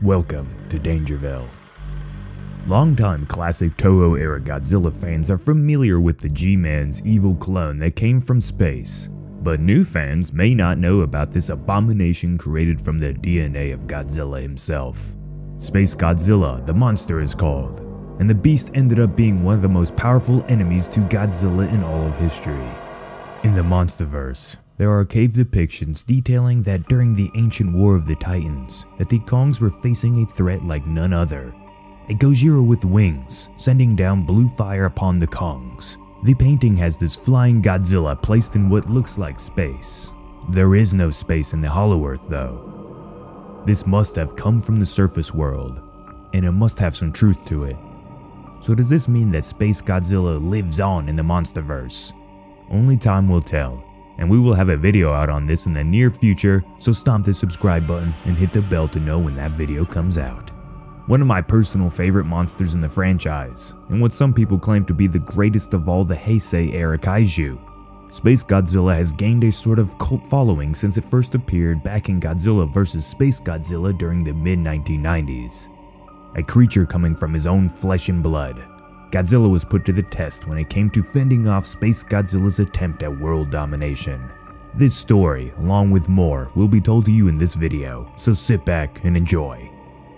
Welcome to Dangerville. Longtime classic Toho era Godzilla fans are familiar with the G-Man's evil clone that came from space, but new fans may not know about this abomination created from the DNA of Godzilla himself. Space Godzilla, the monster is called, and the beast ended up being one of the most powerful enemies to Godzilla in all of history. In the Monsterverse, there are cave depictions detailing that during the ancient War of the Titans, that the Kongs were facing a threat like none other. A Gojira with wings, sending down blue fire upon the Kongs. The painting has this flying Godzilla placed in what looks like space. There is no space in the Hollow Earth though. This must have come from the surface world, and it must have some truth to it. So does this mean that Space Godzilla lives on in the Monsterverse? Only time will tell. And we will have a video out on this in the near future, so stomp the subscribe button and hit the bell to know when that video comes out. One of my personal favorite monsters in the franchise, and what some people claim to be the greatest of all the Heisei era kaiju. Space Godzilla has gained a sort of cult following since it first appeared back in Godzilla vs. Space Godzilla during the mid-1990s. A creature coming from his own flesh and blood, Godzilla was put to the test when it came to fending off Space Godzilla's attempt at world domination. This story, along with more, will be told to you in this video, so sit back and enjoy.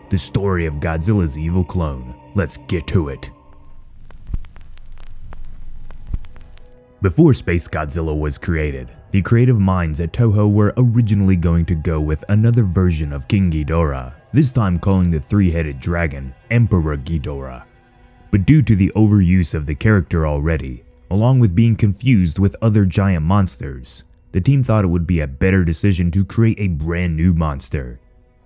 The story of Godzilla's evil clone. Let's get to it. Before Space Godzilla was created, the creative minds at Toho were originally going to go with another version of King Ghidorah, this time calling the three-headed dragon Emperor Ghidorah. But due to the overuse of the character already, along with being confused with other giant monsters, the team thought it would be a better decision to create a brand new monster.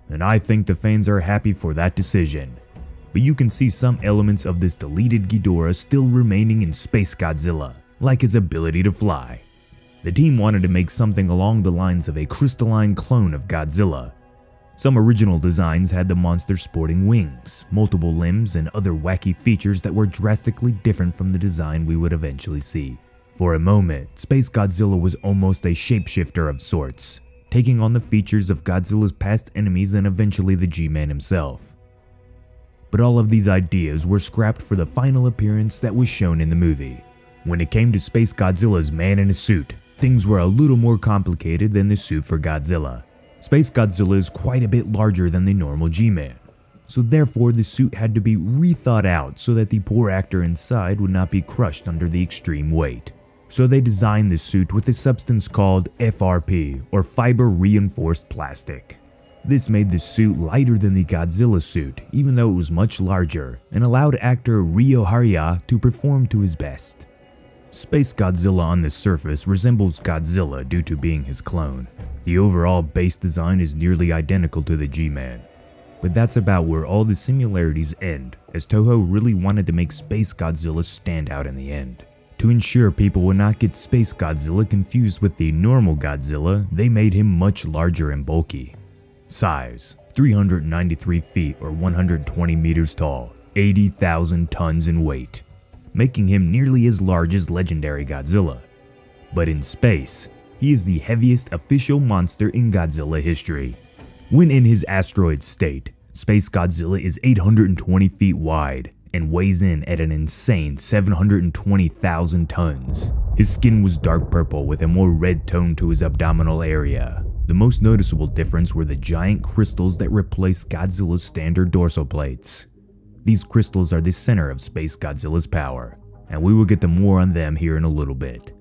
And I think the fans are happy for that decision. But you can see some elements of this deleted Ghidorah still remaining in Space Godzilla, like his ability to fly. The team wanted to make something along the lines of a crystalline clone of Godzilla. Some original designs had the monster sporting wings, multiple limbs, and other wacky features that were drastically different from the design we would eventually see. For a moment, Space Godzilla was almost a shapeshifter of sorts, taking on the features of Godzilla's past enemies and eventually the G-Man himself. But all of these ideas were scrapped for the final appearance that was shown in the movie. When it came to Space Godzilla's man in a suit, things were a little more complicated than the suit for Godzilla. Space Godzilla is quite a bit larger than the normal G-Man, so therefore the suit had to be rethought out so that the poor actor inside would not be crushed under the extreme weight. So they designed the suit with a substance called FRP, or fiber reinforced plastic. This made the suit lighter than the Godzilla suit, even though it was much larger, and allowed actor Ryo Harya to perform to his best. Space Godzilla on the surface resembles Godzilla due to being his clone. The overall base design is nearly identical to the G-Man. But that's about where all the similarities end, as Toho really wanted to make Space Godzilla stand out in the end. To ensure people would not get Space Godzilla confused with the normal Godzilla, they made him much larger and bulky. Size: 393 feet or 120 meters tall, 80,000 tons in weight, making him nearly as large as legendary Godzilla. But in space, he is the heaviest official monster in Godzilla history. When in his asteroid state, Space Godzilla is 820 feet wide and weighs in at an insane 720,000 tons. His skin was dark purple with a more red tone to his abdominal area. The most noticeable difference were the giant crystals that replaced Godzilla's standard dorsal plates. These crystals are the center of Space Godzilla's power, and we will get to more on them here in a little bit.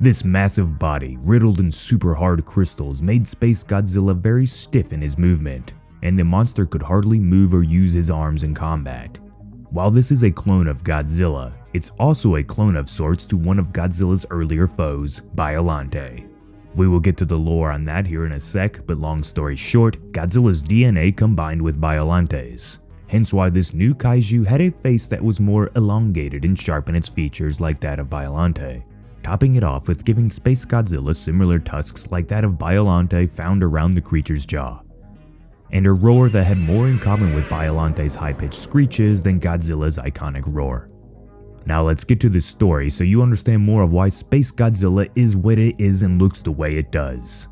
This massive body, riddled in super hard crystals, made Space Godzilla very stiff in his movement, and the monster could hardly move or use his arms in combat. While this is a clone of Godzilla, it's also a clone of sorts to one of Godzilla's earlier foes, Biollante. We will get to the lore on that here in a sec, but long story short, Godzilla's DNA combined with Biollante's. Hence why this new kaiju had a face that was more elongated and sharp in its features like that of Biollante, topping it off with giving Space Godzilla similar tusks like that of Biollante found around the creature's jaw, and a roar that had more in common with Biollante's high-pitched screeches than Godzilla's iconic roar. Now let's get to the story so you understand more of why Space Godzilla is what it is and looks the way it does.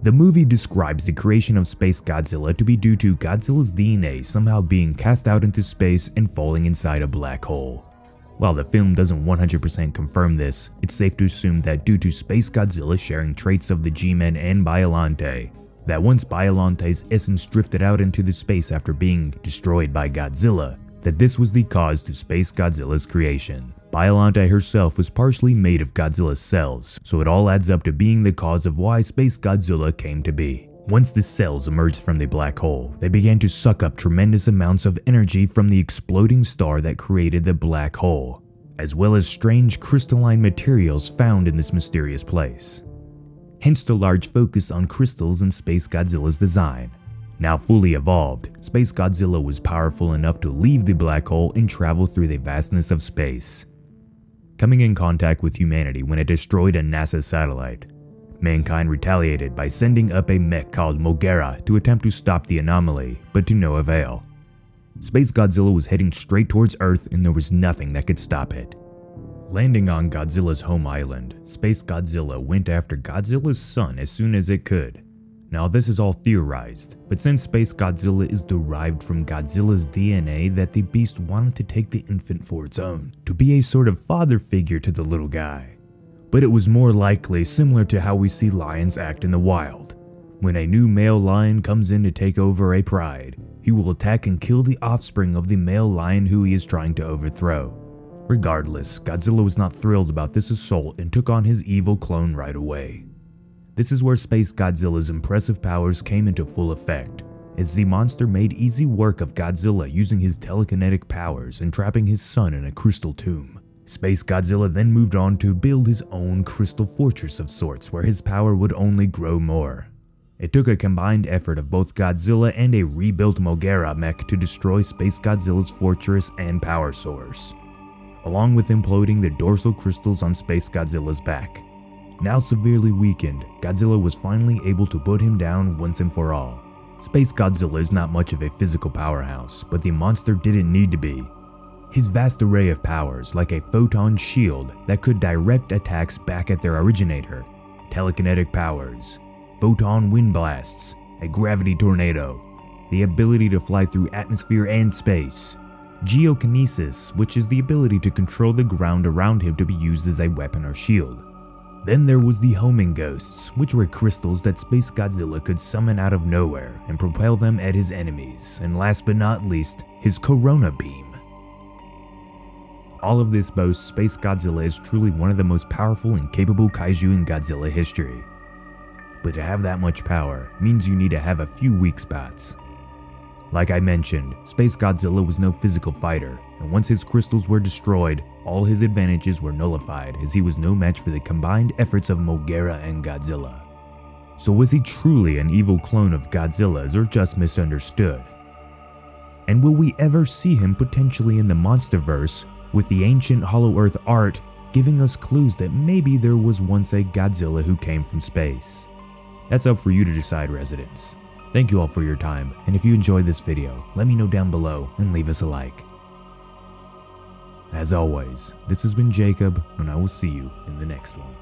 The movie describes the creation of Space Godzilla to be due to Godzilla's DNA somehow being cast out into space and falling inside a black hole. While the film doesn't 100% confirm this, it's safe to assume that due to Space Godzilla sharing traits of the G-Men and Biollante, that once Biollante's essence drifted out into the space after being destroyed by Godzilla, that this was the cause to Space Godzilla's creation. Biollante herself was partially made of Godzilla's cells, so it all adds up to being the cause of why Space Godzilla came to be. Once the cells emerged from the black hole, they began to suck up tremendous amounts of energy from the exploding star that created the black hole, as well as strange crystalline materials found in this mysterious place. Hence the large focus on crystals in Space Godzilla's design. Now fully evolved, Space Godzilla was powerful enough to leave the black hole and travel through the vastness of space, coming in contact with humanity when it destroyed a NASA satellite. Mankind retaliated by sending up a mech called Mogera to attempt to stop the anomaly, but to no avail. Space Godzilla was heading straight towards Earth and there was nothing that could stop it. Landing on Godzilla's home island, Space Godzilla went after Godzilla's son as soon as it could. Now this is all theorized, but since Space Godzilla is derived from Godzilla's DNA, that the beast wanted to take the infant for its own, to be a sort of father figure to the little guy. But it was more likely similar to how we see lions act in the wild. When a new male lion comes in to take over a pride, he will attack and kill the offspring of the male lion who he is trying to overthrow. Regardless, Godzilla was not thrilled about this assault and took on his evil clone right away. This is where Space Godzilla's impressive powers came into full effect, as the monster made easy work of Godzilla using his telekinetic powers and trapping his son in a crystal tomb. Space Godzilla then moved on to build his own crystal fortress of sorts where his power would only grow more. It took a combined effort of both Godzilla and a rebuilt Mogera mech to destroy Space Godzilla's fortress and power source, along with imploding the dorsal crystals on Space Godzilla's back. Now severely weakened, Godzilla was finally able to put him down once and for all. Space Godzilla is not much of a physical powerhouse, but the monster didn't need to be. His vast array of powers, like a photon shield that could direct attacks back at their originator, telekinetic powers, photon wind blasts, a gravity tornado, the ability to fly through atmosphere and space, geokinesis, which is the ability to control the ground around him to be used as a weapon or shield. Then there was the homing ghosts, which were crystals that Space Godzilla could summon out of nowhere and propel them at his enemies, and last but not least, his Corona Beam. All of this boasts Space Godzilla is truly one of the most powerful and capable kaiju in Godzilla history. But to have that much power means you need to have a few weak spots. Like I mentioned, Space Godzilla was no physical fighter, and once his crystals were destroyed, all his advantages were nullified as he was no match for the combined efforts of Mogera and Godzilla. So was he truly an evil clone of Godzilla's or just misunderstood? And will we ever see him potentially in the Monsterverse, with the ancient Hollow Earth art giving us clues that maybe there was once a Godzilla who came from space? That's up for you to decide, residents. Thank you all for your time, and if you enjoyed this video, let me know down below and leave us a like. As always, this has been Jacob, and I will see you in the next one.